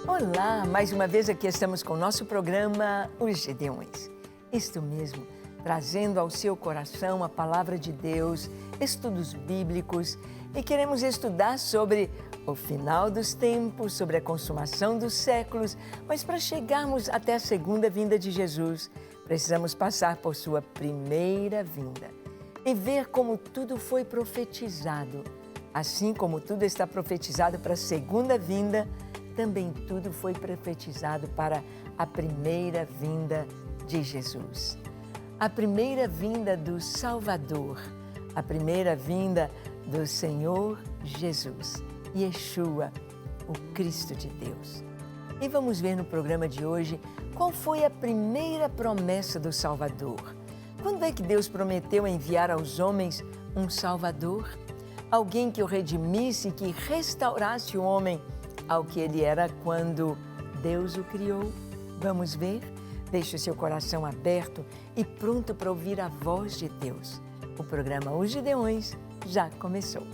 Olá, mais uma vez aqui estamos com o nosso programa Os Gedeões. Isto mesmo, trazendo ao seu coração a palavra de Deus, estudos bíblicos e queremos estudar sobre o final dos tempos, sobre a consumação dos séculos, mas para chegarmos até a segunda vinda de Jesus, precisamos passar por sua primeira vinda e ver como tudo foi profetizado. Assim como tudo está profetizado para a segunda vinda, também tudo foi profetizado para a primeira vinda de Jesus. A primeira vinda do Salvador, a primeira vinda do Senhor Jesus, Yeshua, o Cristo de Deus. E vamos ver no programa de hoje qual foi a primeira promessa do Salvador. Quando é que Deus prometeu enviar aos homens um Salvador? Alguém que o redimisse, que restaurasse o homem ao que ele era quando Deus o criou. Vamos ver? Deixe o seu coração aberto e pronto para ouvir a voz de Deus. O programa Os Gedeões já começou.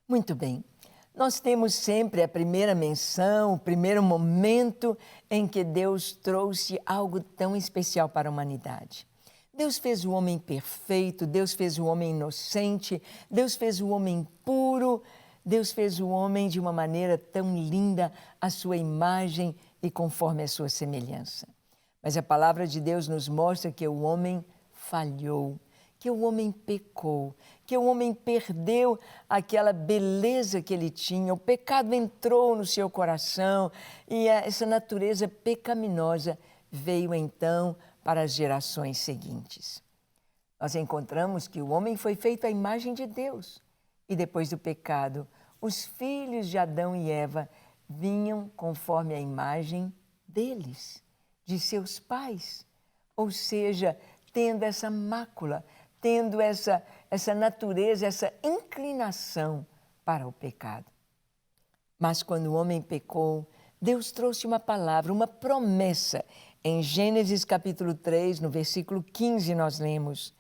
Muito bem, nós temos sempre a primeira menção, o primeiro momento em que Deus trouxe algo tão especial para a humanidade. Deus fez o homem perfeito, Deus fez o homem inocente, Deus fez o homem puro, Deus fez o homem de uma maneira tão linda, a sua imagem e conforme a sua semelhança. Mas a palavra de Deus nos mostra que o homem falhou, que o homem pecou, que o homem perdeu aquela beleza que ele tinha, o pecado entrou no seu coração e essa natureza pecaminosa veio então para as gerações seguintes. Nós encontramos que o homem foi feito à imagem de Deus e depois do pecado, os filhos de Adão e Eva vinham conforme a imagem deles, de seus pais, ou seja, tendo essa mácula, tendo essa natureza, essa inclinação para o pecado. Mas quando o homem pecou, Deus trouxe uma palavra, uma promessa. Em Gênesis capítulo 3, no versículo 15, nós lemos: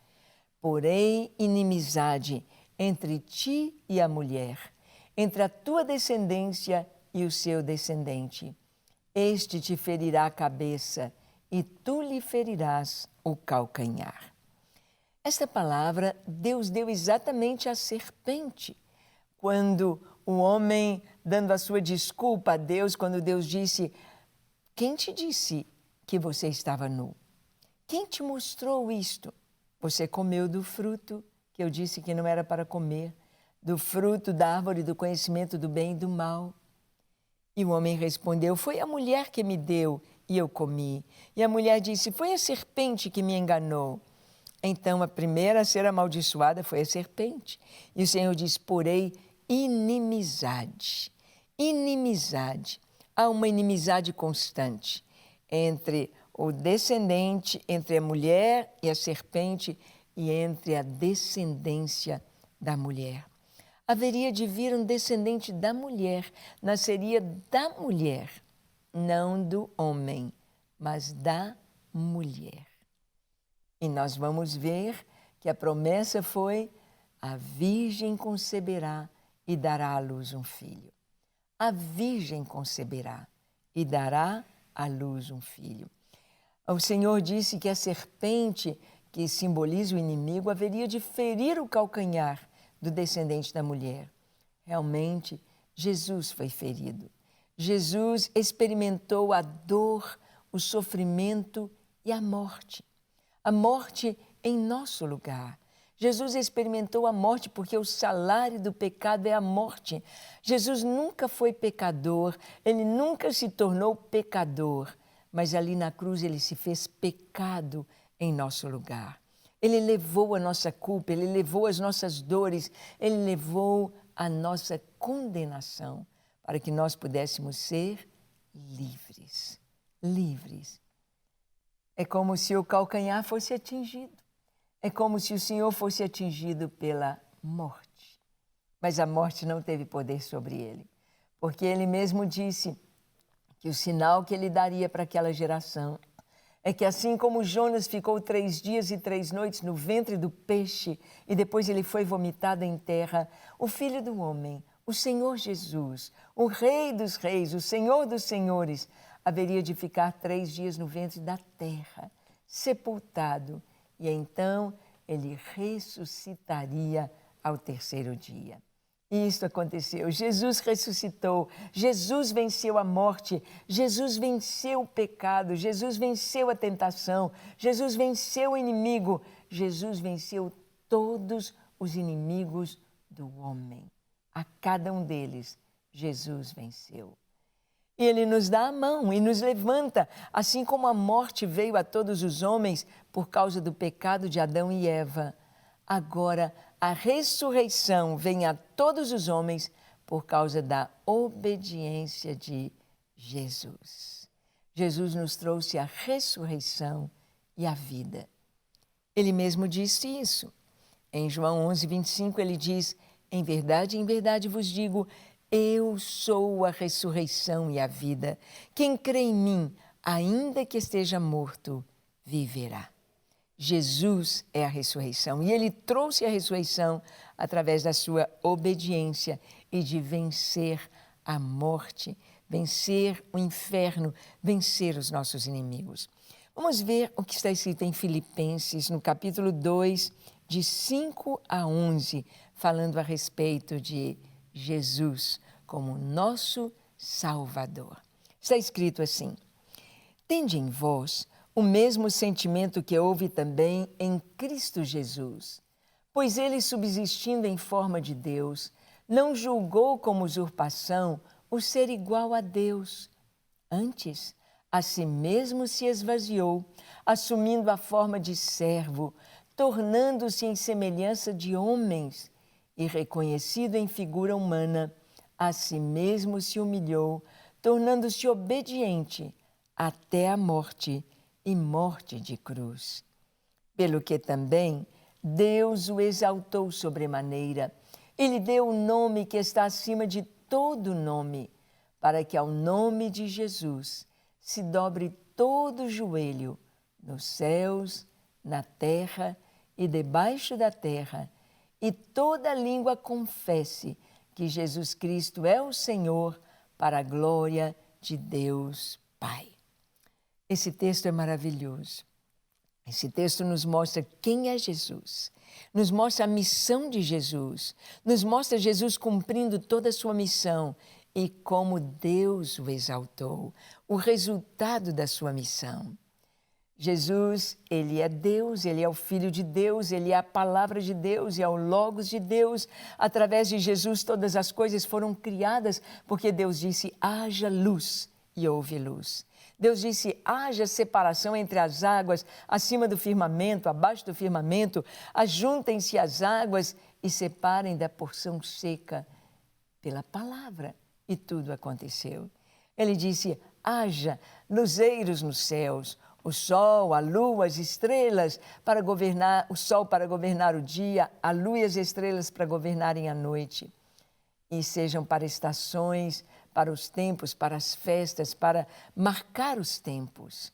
"Porém, inimizade entre ti e a mulher, entre a tua descendência e o seu descendente. Este te ferirá a cabeça e tu lhe ferirás o calcanhar." Esta palavra Deus deu exatamente à serpente, quando o homem, dando a sua desculpa a Deus, quando Deus disse: "Quem te disse que você estava nu? Quem te mostrou isto? Você comeu do fruto que eu disse que não era para comer, do fruto da árvore do conhecimento do bem e do mal." E o homem respondeu: "Foi a mulher que me deu e eu comi." E a mulher disse: "Foi a serpente que me enganou." Então, a primeira a ser amaldiçoada foi a serpente. E o Senhor diz: "Porém, inimizade." Inimizade. Há uma inimizade constante entre o descendente, entre a mulher e a serpente e entre a descendência da mulher. Haveria de vir um descendente da mulher, nasceria da mulher, não do homem, mas da mulher. E nós vamos ver que a promessa foi: a virgem conceberá e dará à luz um filho. A virgem conceberá e dará à luz um filho. O Senhor disse que a serpente, que simboliza o inimigo, haveria de ferir o calcanhar do descendente da mulher. Realmente, Jesus foi ferido. Jesus experimentou a dor, o sofrimento e a morte. A morte em nosso lugar. Jesus experimentou a morte porque o salário do pecado é a morte. Jesus nunca foi pecador, ele nunca se tornou pecador, mas ali na cruz ele se fez pecado em nosso lugar. Ele levou a nossa culpa, ele levou as nossas dores, ele levou a nossa condenação para que nós pudéssemos ser livres. Livres. É como se o calcanhar fosse atingido. É como se o Senhor fosse atingido pela morte. Mas a morte não teve poder sobre ele, porque ele mesmo disse que o sinal que ele daria para aquela geração é que assim como Jonas ficou 3 dias e 3 noites no ventre do peixe e depois ele foi vomitado em terra, o Filho do Homem, o Senhor Jesus, o Rei dos Reis, o Senhor dos Senhores, haveria de ficar 3 dias no ventre da terra, sepultado, e então ele ressuscitaria ao 3º dia. E isto aconteceu. Jesus ressuscitou, Jesus venceu a morte, Jesus venceu o pecado, Jesus venceu a tentação, Jesus venceu o inimigo, Jesus venceu todos os inimigos do homem. A cada um deles, Jesus venceu. E Ele nos dá a mão e nos levanta, assim como a morte veio a todos os homens por causa do pecado de Adão e Eva. Agora, a ressurreição vem a todos os homens por causa da obediência de Jesus. Jesus nos trouxe a ressurreição e a vida. Ele mesmo disse isso. Em João 11:25, ele diz: em verdade vos digo, eu sou a ressurreição e a vida. Quem crê em mim, ainda que esteja morto, viverá. Jesus é a ressurreição e Ele trouxe a ressurreição através da sua obediência e de vencer a morte, vencer o inferno, vencer os nossos inimigos. Vamos ver o que está escrito em Filipenses, no capítulo 2, de 5 a 11, falando a respeito de Jesus como nosso Salvador. Está escrito assim: tende em vós o mesmo sentimento que houve também em Cristo Jesus, pois ele, subsistindo em forma de Deus, não julgou como usurpação o ser igual a Deus. Antes, a si mesmo se esvaziou, assumindo a forma de servo, tornando-se em semelhança de homens, e reconhecido em figura humana, a si mesmo se humilhou, tornando-se obediente até a morte e morte de cruz. Pelo que também Deus o exaltou sobremaneira e lhe deu o nome que está acima de todo nome, para que ao nome de Jesus se dobre todo o joelho, nos céus, na terra e debaixo da terra, e toda língua confesse que Jesus Cristo é o Senhor, para a glória de Deus Pai. Esse texto é maravilhoso. Esse texto nos mostra quem é Jesus, nos mostra a missão de Jesus, nos mostra Jesus cumprindo toda a sua missão e como Deus o exaltou, o resultado da sua missão. Jesus, Ele é Deus, Ele é o Filho de Deus, Ele é a Palavra de Deus, é o Logos de Deus. Através de Jesus todas as coisas foram criadas, porque Deus disse, haja luz, e houve luz. Deus disse, haja separação entre as águas, acima do firmamento, abaixo do firmamento, ajuntem-se as águas e separem da porção seca pela palavra. E tudo aconteceu. Ele disse, haja luzeiros nos céus, o sol, a lua, as estrelas, para governar, o sol para governar o dia, a lua e as estrelas para governarem a noite. E sejam para estações, para os tempos, para as festas, para marcar os tempos.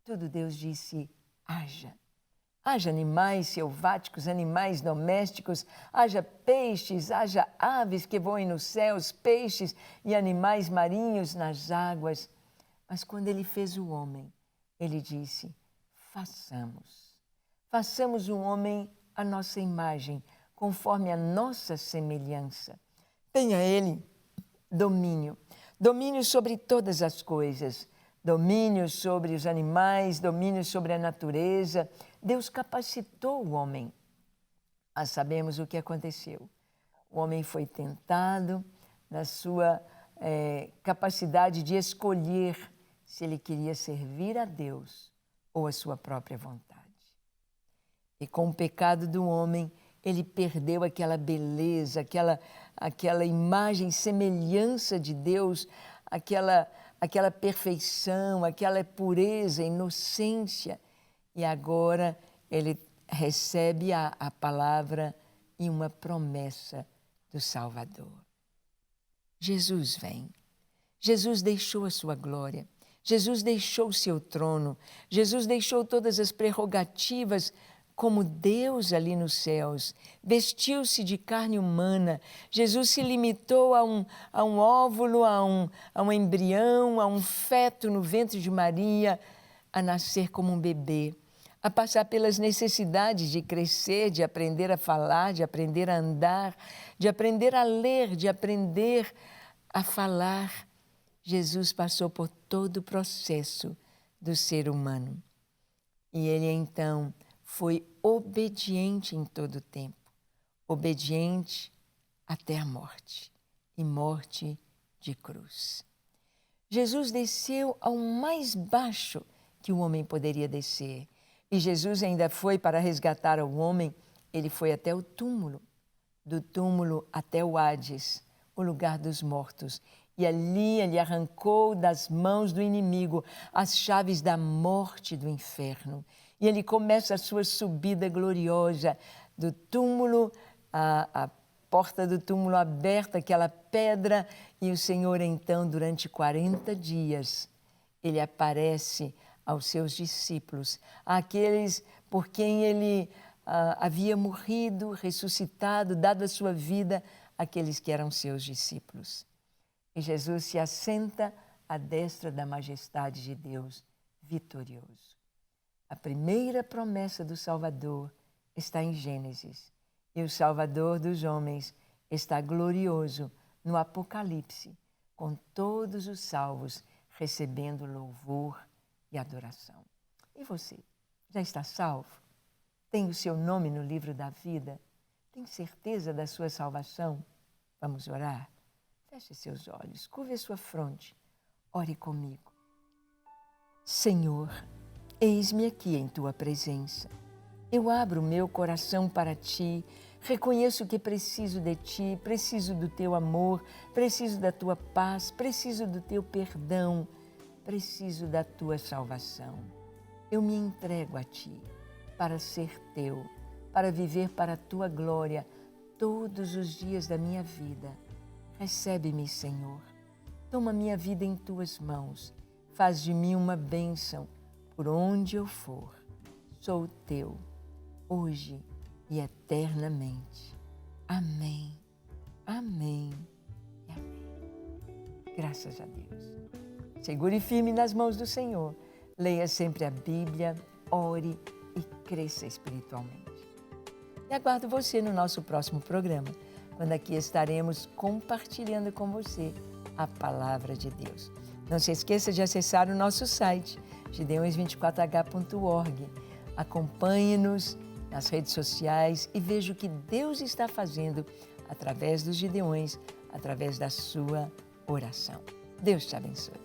Tudo Deus disse, haja. Haja animais selváticos, animais domésticos, haja peixes, haja aves que voem nos céus, peixes e animais marinhos nas águas. Mas quando Ele fez o homem, Ele disse, façamos o homem à nossa imagem, conforme a nossa semelhança. Tenha Ele domínio sobre todas as coisas, domínio sobre os animais, domínio sobre a natureza. Deus capacitou o homem. Nós sabemos o que aconteceu. O homem foi tentado na sua capacidade de escolher se ele queria servir a Deus ou a sua própria vontade. E com o pecado do homem, ele perdeu aquela beleza, aquela imagem, semelhança de Deus, aquela perfeição, aquela pureza, inocência. E agora ele recebe a palavra e uma promessa do Salvador. Jesus vem. Jesus deixou a sua glória. Jesus deixou o seu trono. Jesus deixou todas as prerrogativas como Deus ali nos céus. Vestiu-se de carne humana. Jesus se limitou a um óvulo, a um embrião, a um feto no ventre de Maria, a nascer como um bebê, a passar pelas necessidades de crescer, de aprender a falar, de aprender a andar, de aprender a ler, de aprender a falar. Jesus passou por todo o processo do ser humano. E ele, então, foi obediente em todo o tempo, obediente até a morte, e morte de cruz. Jesus desceu ao mais baixo que o homem poderia descer. E Jesus ainda foi para resgatar o homem, ele foi até o túmulo, do túmulo até o Hades, o lugar dos mortos. E ali ele arrancou das mãos do inimigo as chaves da morte e do inferno. E ele começa a sua subida gloriosa do túmulo, a porta do túmulo aberta, aquela pedra, e o Senhor então, durante 40 dias, ele aparece aos seus discípulos, àqueles por quem ele havia morrido, ressuscitado, dado a sua vida, aqueles que eram seus discípulos. E Jesus se assenta à destra da majestade de Deus, vitorioso. A primeira promessa do Salvador está em Gênesis, e o Salvador dos homens está glorioso no Apocalipse, com todos os salvos recebendo louvor e adoração. E você, já está salvo? Tem o seu nome no livro da vida? Tem certeza da sua salvação? Vamos orar? Feche seus olhos, curve a sua fronte, ore comigo. Senhor, eis-me aqui em Tua presença. Eu abro o meu coração para Ti, reconheço que preciso de Ti, preciso do Teu amor, preciso da Tua paz, preciso do Teu perdão, preciso da Tua salvação. Eu me entrego a Ti para ser Teu, para viver para a Tua glória todos os dias da minha vida. Recebe-me, Senhor. Toma minha vida em Tuas mãos. Faz de mim uma bênção por onde eu for. Sou Teu, hoje e eternamente. Amém, amém e amém. Graças a Deus. Segure firme nas mãos do Senhor. Leia sempre a Bíblia, ore e cresça espiritualmente. E aguardo você no nosso próximo programa, quando aqui estaremos compartilhando com você a Palavra de Deus. Não se esqueça de acessar o nosso site, gideões24h.org. Acompanhe-nos nas redes sociais e veja o que Deus está fazendo através dos Gideões, através da sua oração. Deus te abençoe.